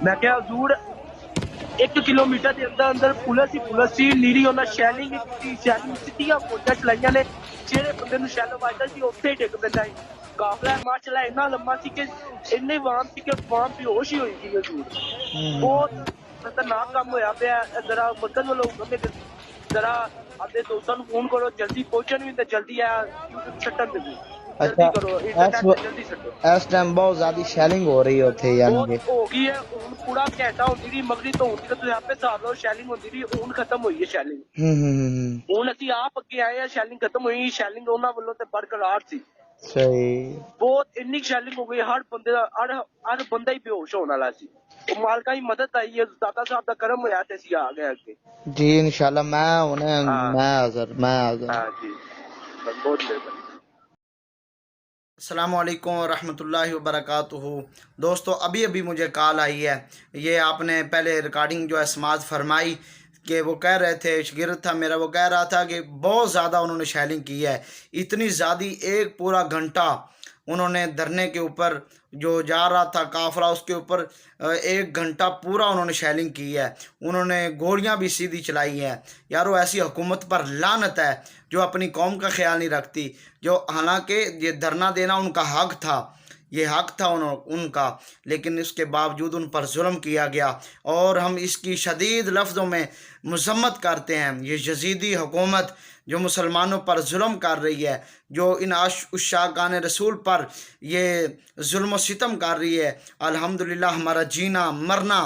میں کیا حضور 1 کلومیٹر دے اندر اندر پولیس سی نیری انہاں شیلنگ سیدھیاں گولیاں چلائیاں نے، جہڑے بندے نوں شیل وجدا سی اوتھے ہی ڈگ پیندا سی۔ قافلہ ماشاء اللہ اتنا لمبا سی کہ اتنے عوام سی کہ عوام بے ہوش ہی ہوئی گئی حضور۔ بہت خطرناک کام ہویا پیا۔ ذرا مدد والو حکم ہے کہ ذرا اپنے دوستاں نوں فون کرو، جلدی پہنچن بھی تے جلدی آ یوٹیوب سٹن دے بھی اچھا، جلدی کرو، انٹرنیٹ تے جلدی سٹو۔ اس ٹائم بہت زیادہ شیلنگ ہو رہی ہوتی ہے یعنی بہت کہ ہو گئی ہے ہن، پورا گھنٹہ ہوندی رہی مغرب تو ہوندی رہی، تسی آپے حساب لو شیلنگ ہوندی رہی، ہن ختم ہوئی ہے شیلنگ۔ ہن اسی آپ اگے آئے ہیں، شیلنگ ختم ہوئی، شیلنگ انہاں والوں تے برقرار سی۔ صحیح۔ بہت انی شیلنگ ہو گئی، ہر بندے دا ہر بندہ ہی بے ہوش ہونے والا سی۔ مالکا کی مدد آئی ہے، داتا صاحب دا کرم ہویا تے اسی آ گئے اگے۔ جی انشاءاللہ میں ہاں حاضر ہاں جی، بہت مہربانی۔ السلام علیکم ورحمۃ اللہ وبرکاتہ۔ دوستو ابھی مجھے کال آئی ہے، یہ آپ نے پہلے ریکارڈنگ جو ہے سماعت فرمائی کہ وہ کہہ رہے تھے، شاگرد تھا میرا، وہ کہہ رہا تھا کہ بہت زیادہ انہوں نے شیلنگ کی ہے، اتنی زیادہ 1 پورا گھنٹہ انہوں نے دھرنے کے اوپر جو جا رہا تھا قافلہ اس کے اوپر 1 گھنٹہ پورا انہوں نے شیلنگ کی ہے، انہوں نے گولیاں بھی سیدھی چلائی ہیں۔ یارو ایسی حکومت پر لعنت ہے جو اپنی قوم کا خیال نہیں رکھتی، جو حالانکہ یہ دھرنا دینا ان کا حق تھا، یہ حق تھا ان کا، لیکن اس کے باوجود ان پر ظلم کیا گیا، اور ہم اس کی شدید لفظوں میں مذمت کرتے ہیں۔ یہ یزیدی حکومت جو مسلمانوں پر ظلم کر رہی ہے، جو ان عشاقان رسول پر یہ ظلم و ستم کر رہی ہے، الحمدللہ ہمارا جینا مرنا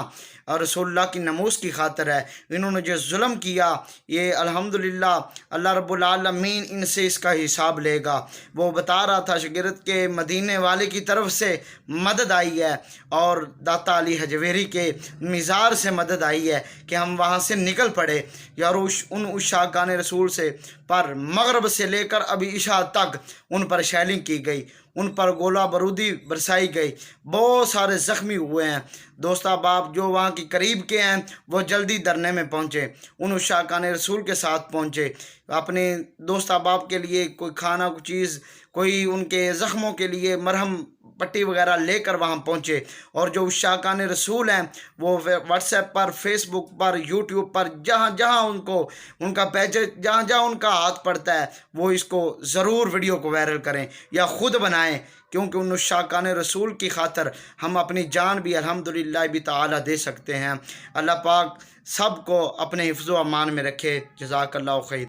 اور رسول اللہ کی ناموس کی خاطر ہے۔ انہوں نے جو ظلم کیا، یہ الحمدللہ اللہ رب العالمین ان سے اس کا حساب لے گا۔ وہ بتا رہا تھا شاگرد کے مدینے والے کی طرف سے مدد آئی ہے، اور داتا علی حجویری کے مزار سے مدد آئی ہے کہ ہم وہاں سے نکل پڑے۔ یارو ان عشاقان رسول سے پر مغرب سے لے کر ابھی عشاء تک ان پر شیلنگ کی گئی، ان پر گولہ بارودی برسائی گئی، بہت سارے زخمی ہوئے ہیں۔ دوست احباب جو وہاں کی قریب کے ہیں وہ جلدی دھرنے میں پہنچے، ان عشاقان رسول کے ساتھ پہنچے، اپنے دوست احباب کے لیے کوئی کھانا کوئی چیز، کوئی ان کے زخموں کے لیے مرہم پٹی وغیرہ لے کر وہاں پہنچے، اور جو عشاقان رسول ہیں وہ واٹس ایپ پر، فیس بک پر، یوٹیوب پر، جہاں جہاں ان کا پیج، جہاں جہاں ان کا ہاتھ پڑتا ہے وہ اس کو ضرور ویڈیو کو وائرل کریں یا خود بنائیں، کیونکہ ان عشاقان رسول کی خاطر ہم اپنی جان بھی الحمدللہ بھی تعالی دے سکتے ہیں۔ اللہ پاک سب کو اپنے حفظ و امان میں رکھے۔ جزاک اللہ خیر۔